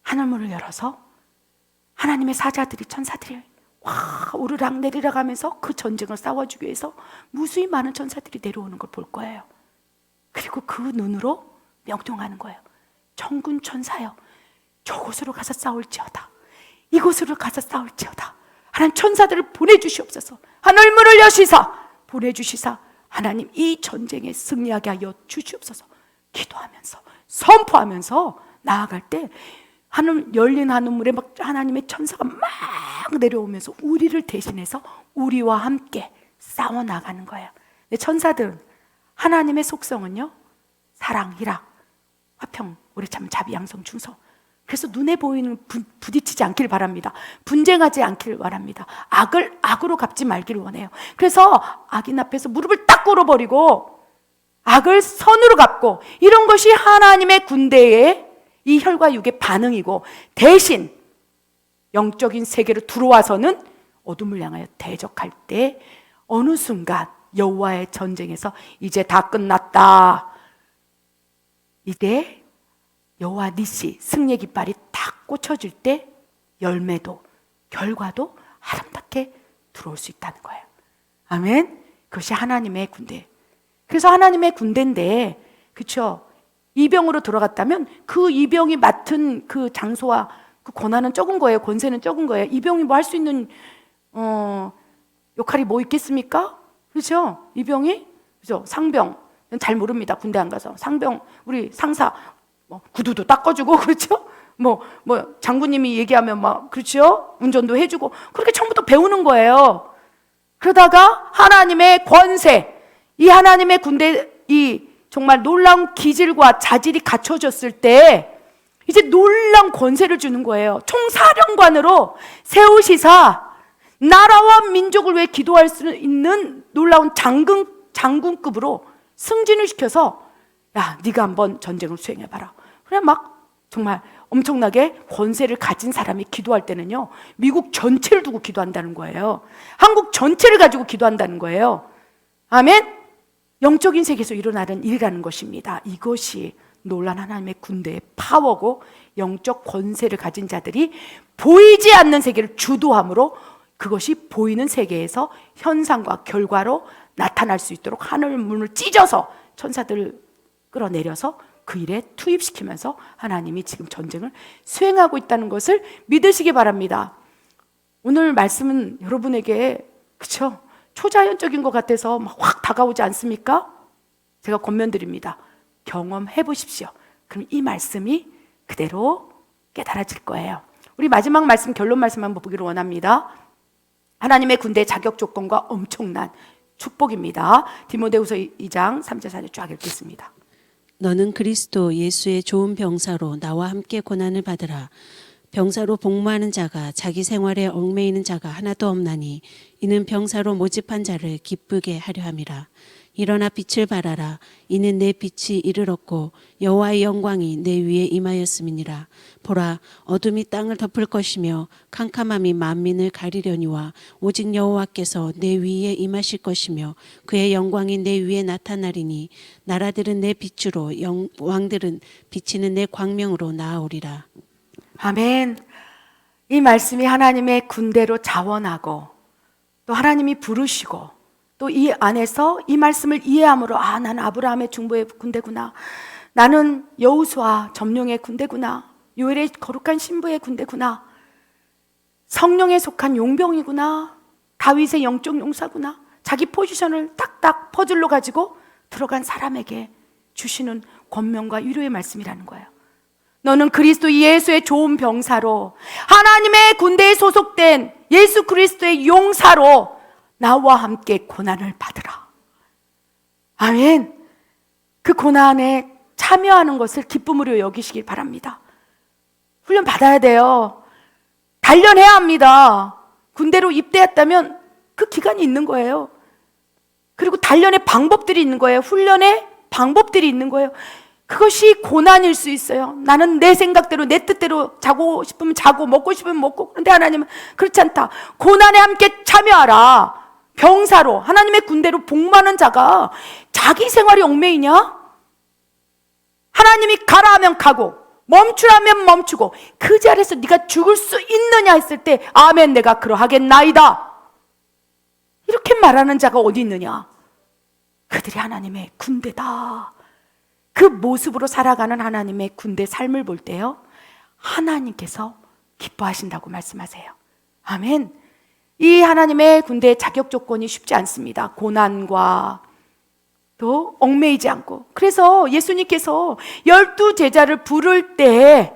하늘문을 열어서 하나님의 사자들이, 천사들이 와 오르락 내리락 하면서 그 전쟁을 싸워주기 위해서 무수히 많은 천사들이 내려오는 걸 볼 거예요. 그리고 그 눈으로 명령하는 거예요. 천군 천사여, 저곳으로 가서 싸울지어다. 이곳으로 가서 싸울지어다. 하나님 천사들을 보내주시옵소서. 하늘문을 여시사 보내주시사 하나님 이 전쟁에 승리하게 하여 주시옵소서. 기도하면서 선포하면서 나아갈 때 열린 하늘물에 막 하나님의 천사가 막 내려오면서 우리를 대신해서 우리와 함께 싸워 나가는 거예요. 천사들은, 하나님의 속성은요, 사랑, 희락, 화평, 오래 참음, 자비, 양성, 충성. 그래서 눈에 보이는 부딪히지 않길 바랍니다. 분쟁하지 않길 바랍니다. 악을 악으로 갚지 말기를 원해요. 그래서 악인 앞에서 무릎을 딱 꿇어버리고 악을 선으로 갚고, 이런 것이 하나님의 군대의 이 혈과 육의 반응이고, 대신 영적인 세계로 들어와서는 어둠을 향하여 대적할 때 어느 순간 여호와의 전쟁에서 이제 다 끝났다, 이제 여호와 니시 승리의 깃발이 딱 꽂혀질 때 열매도 결과도 아름답게 들어올 수 있다는 거예요. 아멘. 그것이 하나님의 군대. 그래서 하나님의 군대인데, 그렇죠? 이병으로 들어갔다면 그 이병이 맡은 그 장소와 그 권한은 적은 거예요. 권세는 적은 거예요. 이병이 뭐 할 수 있는 역할이 뭐 있겠습니까? 그렇죠? 이병이, 그렇죠? 상병, 잘 모릅니다. 군대 안 가서. 상병, 우리 상사 뭐 구두도 닦아주고, 그렇죠? 뭐 장군님이 얘기하면 막, 그렇죠? 운전도 해주고, 그렇게 처음부터 배우는 거예요. 그러다가 하나님의 권세, 이 하나님의 군대, 이 정말 놀라운 기질과 자질이 갖춰졌을 때 이제 놀라운 권세를 주는 거예요. 총사령관으로 세우시사 나라와 민족을 위해 기도할 수 있는 놀라운 장군급으로 승진을 시켜서, 야, 네가 한번 전쟁을 수행해봐라. 그래 막 정말 엄청나게 권세를 가진 사람이 기도할 때는요, 미국 전체를 두고 기도한다는 거예요. 한국 전체를 가지고 기도한다는 거예요. 아멘? 영적인 세계에서 일어나는 일이라는 것입니다. 이것이 놀란 하나님의 군대의 파워고, 영적 권세를 가진 자들이 보이지 않는 세계를 주도함으로 그것이 보이는 세계에서 현상과 결과로 나타날 수 있도록 하늘 문을 찢어서 천사들을 끌어내려서 그 일에 투입시키면서 하나님이 지금 전쟁을 수행하고 있다는 것을 믿으시기 바랍니다. 오늘 말씀은 여러분에게, 그렇죠? 초자연적인 것 같아서 막 확 다가오지 않습니까? 제가 권면드립니다. 경험해 보십시오. 그럼 이 말씀이 그대로 깨달아질 거예요. 우리 마지막 말씀, 결론 말씀 한번 보기를 원합니다. 하나님의 군대의 자격 조건과 엄청난 축복입니다. 디모데후서 2장 3절 4절 쫙 읽겠습니다. 너는 그리스도 예수의 좋은 병사로 나와 함께 고난을 받으라. 병사로 복무하는 자가 자기 생활에 얽매이는 자가 하나도 없나니 이는 병사로 모집한 자를 기쁘게 하려 함이라. 일어나 빛을 발하라. 이는 내 빛이 이르렀고 여호와의 영광이 내 위에 임하였음이니라. 보라, 어둠이 땅을 덮을 것이며 캄캄함이 만민을 가리려니와 오직 여호와께서 내 위에 임하실 것이며 그의 영광이 내 위에 나타나리니 나라들은 내 빛으로 왕들은 비치는 내 광명으로 나아오리라. 아멘. 이 말씀이 하나님의 군대로 자원하고 또 하나님이 부르시고 또 이 안에서 이 말씀을 이해함으로, 아, 나는 아브라함의 중보의 군대구나, 나는 여호수아 점령의 군대구나, 요엘의 거룩한 신부의 군대구나, 성령에 속한 용병이구나, 다윗의 영적 용사구나, 자기 포지션을 딱딱 퍼즐로 가지고 들어간 사람에게 주시는 권면과 위로의 말씀이라는 거예요. 너는 그리스도 예수의 좋은 병사로, 하나님의 군대에 소속된 예수 그리스도의 용사로 나와 함께 고난을 받으라. 아멘. 그 고난에 참여하는 것을 기쁨으로 여기시길 바랍니다. 훈련 받아야 돼요. 단련해야 합니다. 군대로 입대했다면 그 기간이 있는 거예요. 그리고 단련의 방법들이 있는 거예요. 훈련의 방법들이 있는 거예요. 그것이 고난일 수 있어요. 나는 내 생각대로, 내 뜻대로 자고 싶으면 자고, 먹고 싶으면 먹고. 그런데 하나님은 그렇지 않다. 고난에 함께 참여하라. 병사로, 하나님의 군대로 복무하는 자가 자기 생활이 얽매이냐? 하나님이 가라 하면 가고 멈추라면 멈추고 그 자리에서 네가 죽을 수 있느냐 했을 때 아멘, 내가 그러하겠나이다, 이렇게 말하는 자가 어디 있느냐? 그들이 하나님의 군대다. 그 모습으로 살아가는 하나님의 군대 삶을 볼 때요, 하나님께서 기뻐하신다고 말씀하세요. 아멘. 이 하나님의 군대의 자격 조건이 쉽지 않습니다. 고난과 또 얽매이지 않고. 그래서 예수님께서 12 제자를 부를 때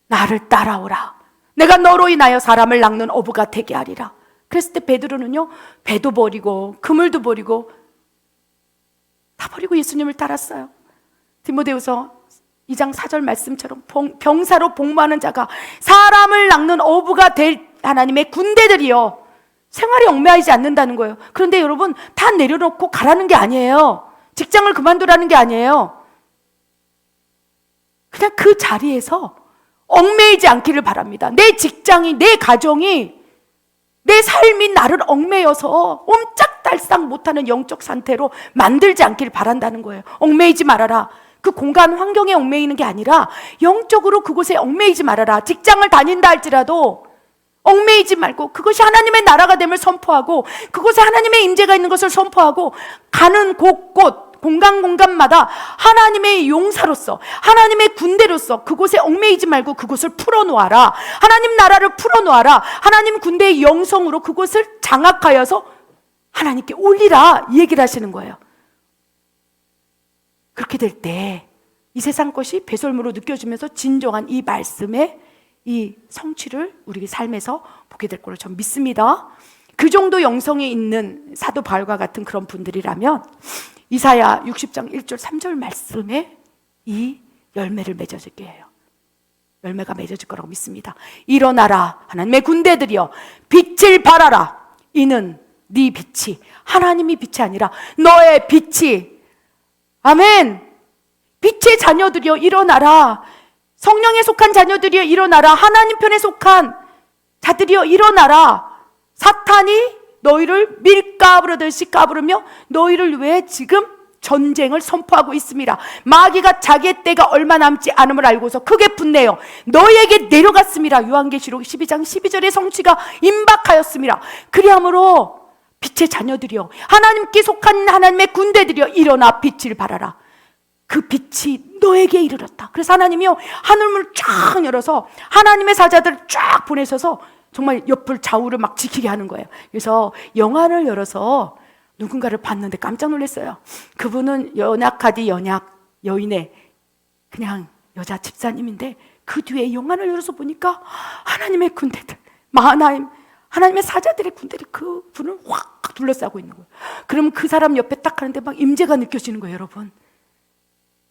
나를 따라오라, 내가 너로 인하여 사람을 낚는 어부가 되게 하리라. 그랬을 때 베드로는요, 배도 버리고 그물도 버리고 다 버리고 예수님을 따랐어요. 디모데후서 2장 4절 말씀처럼 병사로 복무하는 자가 사람을 낚는 어부가 될 하나님의 군대들이요, 생활이 얽매이지 않는다는 거예요. 그런데 여러분, 다 내려놓고 가라는 게 아니에요. 직장을 그만두라는 게 아니에요. 그냥 그 자리에서 얽매이지 않기를 바랍니다. 내 직장이, 내 가정이, 내 삶이 나를 얽매여서 옴짝달싹 못하는 영적 상태로 만들지 않기를 바란다는 거예요. 얽매이지 말아라. 그 공간 환경에 얽매이는 게 아니라 영적으로 그곳에 얽매이지 말아라. 직장을 다닌다 할지라도 얽매이지 말고 그것이 하나님의 나라가 됨을 선포하고 그곳에 하나님의 임재가 있는 것을 선포하고 가는 곳곳 공간마다 하나님의 용사로서 하나님의 군대로서 그곳에 얽매이지 말고 그곳을 풀어놓아라. 하나님 나라를 풀어놓아라. 하나님 군대의 영성으로 그곳을 장악하여서 하나님께 올리라, 이 얘기를 하시는 거예요. 그렇게 될 때 이 세상 것이 배설물로 느껴지면서 진정한 이 말씀의 이 성취를 우리 삶에서 보게 될 걸로 저는 믿습니다. 그 정도 영성이 있는 사도 바울과 같은 그런 분들이라면 이사야 60장 1절 3절 말씀에 이 열매를 맺어질 거예요. 열매가 맺어질 거라고 믿습니다. 일어나라 하나님의 군대들이여 빛을 발하라. 이는 네 빛이 하나님이 빛이 아니라 너의 빛이, 아멘. 빛의 자녀들이여 일어나라. 성령에 속한 자녀들이여 일어나라. 하나님 편에 속한 자들이여 일어나라. 사탄이 너희를 밀가부르듯이 까부르며 너희를 위해 지금 전쟁을 선포하고 있습니다. 마귀가 자기의 때가 얼마 남지 않음을 알고서 크게 분내어 너희에게 내려갔습니다. 요한계시록 12장 12절의 성취가 임박하였습니다. 그리하므로 빛의 자녀들이여 하나님께 속한 하나님의 군대들이여 일어나 빛을 발하라. 그 빛이 너에게 이르렀다. 그래서 하나님이요 하늘문을 쫙 열어서 하나님의 사자들을 쫙 보내셔서 정말 옆을 좌우를 막 지키게 하는 거예요. 그래서 영안을 열어서 누군가를 봤는데 깜짝 놀랐어요. 그분은 연약하디 연약 여인의 그냥 여자 집사님인데 그 뒤에 영안을 열어서 보니까 하나님의 군대들, 마하나임 하나님의 사자들의 군대들이 그 분을 확 둘러싸고 있는 거예요. 그럼 그 사람 옆에 딱 하는데 막 임재가 느껴지는 거예요, 여러분.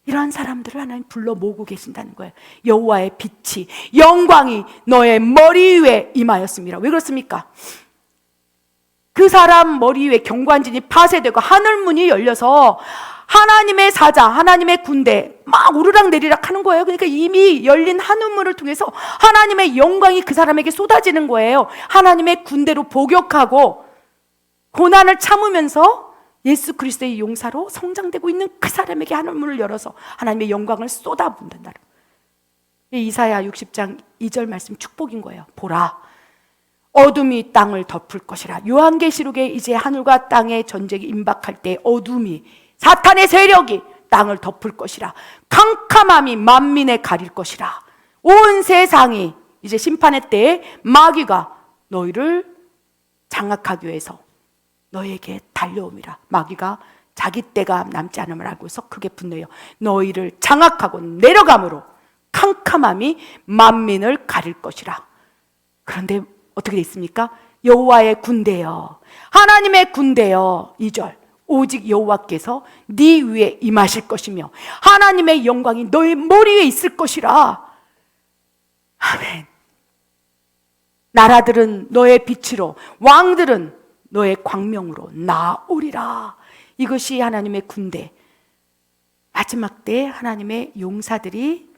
이러한 사람들을 하나님 불러 모으고 계신다는 거예요. 여호와의 빛이 영광이 너의 머리 위에 임하였습니다. 왜 그렇습니까? 그 사람 머리 위에 경관진이 파쇄되고 하늘문이 열려서 하나님의 사자, 하나님의 군대 막 오르락 내리락 하는 거예요. 그러니까 이미 열린 하늘문을 통해서 하나님의 영광이 그 사람에게 쏟아지는 거예요. 하나님의 군대로 복역하고 고난을 참으면서 예수 그리스도의 용사로 성장되고 있는 그 사람에게 하늘문을 열어서 하나님의 영광을 쏟아붓는다. 이사야 60장 2절 말씀 축복인 거예요. 보라, 어둠이 땅을 덮을 것이라. 요한계시록에 이제 하늘과 땅의 전쟁이 임박할 때 어둠이, 사탄의 세력이 땅을 덮을 것이라. 캄캄함이 만민에 가릴 것이라. 온 세상이 이제 심판의 때에 마귀가 너희를 장악하기 위해서 너에게 달려옴이라. 마귀가 자기 때가 남지 않음을 알고서 크게 분노해요. 너희를 장악하고 내려감으로 캄캄함이 만민을 가릴 것이라. 그런데 어떻게 되어 있습니까? 여호와의 군대여, 하나님의 군대여. 2절, 오직 여호와께서 네 위에 임하실 것이며 하나님의 영광이 너의 머리 위에 있을 것이라. 아멘. 나라들은 너의 빛으로, 왕들은 너의 광명으로 나오리라. 이것이 하나님의 군대, 마지막 때 하나님의 용사들이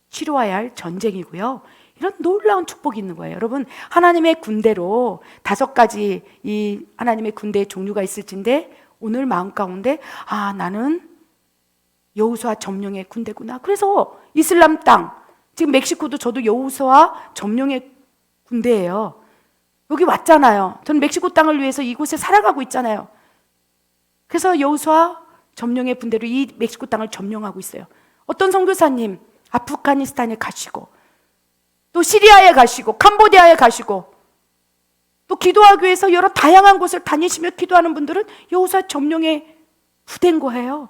치루어야 할 전쟁이고요. 이런 놀라운 축복이 있는 거예요. 여러분, 하나님의 군대로 5가지 이 하나님의 군대의 종류가 있을진데 오늘 마음 가운데 나는 여호수아 점령의 군대구나. 그래서 이슬람 땅, 지금 멕시코도 저도 여호수아 점령의 군대예요. 여기 왔잖아요. 저는 멕시코 땅을 위해서 이곳에 살아가고 있잖아요. 그래서 여호수아 점령의 군대로 이 멕시코 땅을 점령하고 있어요. 어떤 선교사님 아프가니스탄에 가시고 또 시리아에 가시고 캄보디아에 가시고 또 기도하기 위해서 여러 다양한 곳을 다니시며 기도하는 분들은 여호수아 점령의 부대인 거예요.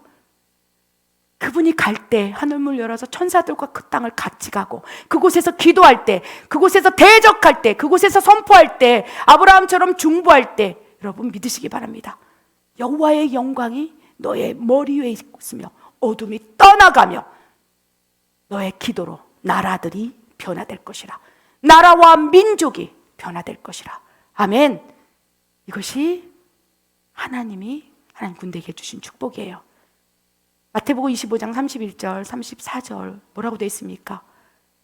그분이 갈 때 하늘문 열어서 천사들과 그 땅을 같이 가고 그곳에서 기도할 때, 그곳에서 대적할 때, 그곳에서 선포할 때, 아브라함처럼 중보할 때 여러분 믿으시기 바랍니다. 여호와의 영광이 너의 머리 위에 있으며 어둠이 떠나가며 너의 기도로 나라들이 변화될 것이라. 나라와 민족이 변화될 것이라. 아멘. 이것이 하나님 군대에게 주신 축복이에요. 마태복음 25장 31절 34절 뭐라고 되어 있습니까?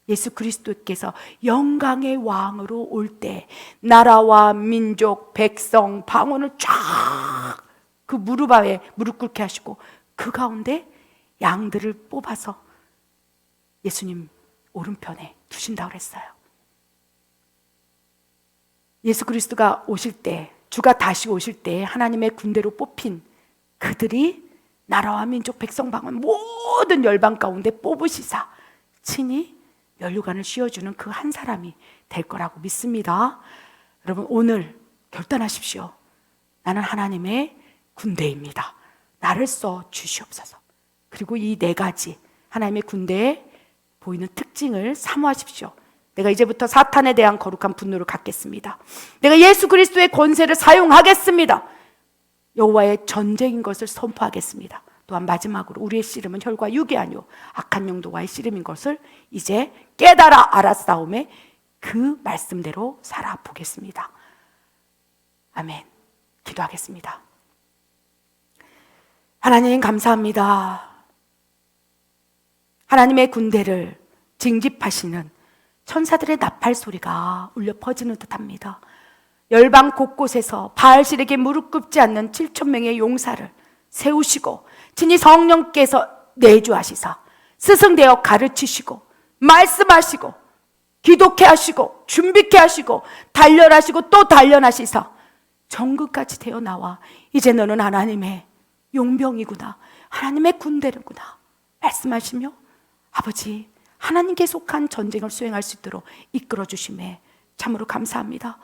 예수 그리스도께서 영광의 왕으로 올 때 나라와 민족, 백성, 방언을 쫙 그 무릎 아래 무릎 꿇게 하시고 그 가운데 양들을 뽑아서 예수님 오른편에 두신다고 그랬어요. 예수 그리스도가 오실 때, 주가 다시 오실 때 하나님의 군대로 뽑힌 그들이 나라와 민족 백성방을 모든 열방 가운데 뽑으시사 친히 면류관을 씌워주는 그 한 사람이 될 거라고 믿습니다. 여러분, 오늘 결단하십시오. 나는 하나님의 군대입니다. 나를 써 주시옵소서. 그리고 이 네 가지 하나님의 군대에 보이는 특징을 사모하십시오. 내가 이제부터 사탄에 대한 거룩한 분노를 갖겠습니다. 내가 예수 그리스도의 권세를 사용하겠습니다. 여호와의 전쟁인 것을 선포하겠습니다. 또한 마지막으로 우리의 씨름은 혈과 육이 아니오 악한 영도와의 씨름인 것을 이제 깨달아 알았사오매 그 말씀대로 살아보겠습니다. 아멘. 기도하겠습니다. 하나님 감사합니다. 하나님의 군대를 징집하시는 천사들의 나팔 소리가 울려 퍼지는 듯합니다. 열방 곳곳에서 바알실에게 무릎 꿇지 않는 7,000명의 용사를 세우시고 친히 성령께서 내주하시사 스승되어 가르치시고 말씀하시고 기독케 하시고 준비케 하시고 단련하시고 또 단련하시사 정극까지 되어 나와 이제 너는 하나님의 용병이구나, 하나님의 군대는구나 말씀하시며 아버지 하나님께 속한 전쟁을 수행할 수 있도록 이끌어 주심에 참으로 감사합니다.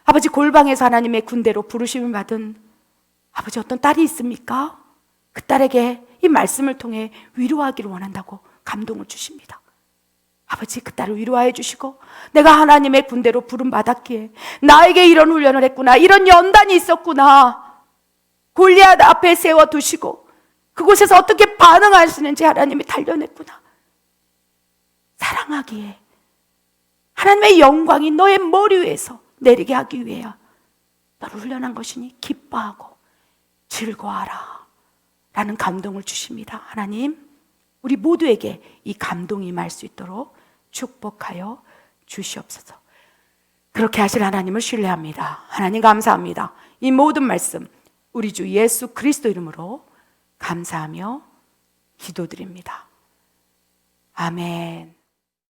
아버지, 골방에서 하나님의 군대로 부르심을 받은 아버지 어떤 딸이 있습니까? 그 딸에게 이 말씀을 통해 위로하기를 원한다고 감동을 주십니다. 아버지, 그 딸을 위로하여 주시고 내가 하나님의 군대로 부름받았기에 나에게 이런 훈련을 했구나, 이런 연단이 있었구나, 골리앗 앞에 세워두시고 그곳에서 어떻게 반응하시는지 하나님이 단련했구나, 사랑하기에 하나님의 영광이 너의 머리 위에서 내리게 하기 위해 너를 훈련한 것이니 기뻐하고 즐거워하라 라는 감동을 주십니다. 하나님, 우리 모두에게 이 감동이 임할 수 있도록 축복하여 주시옵소서. 그렇게 하실 하나님을 신뢰합니다. 하나님 감사합니다. 이 모든 말씀 우리 주 예수 그리스도 이름으로 감사하며 기도드립니다. 아멘.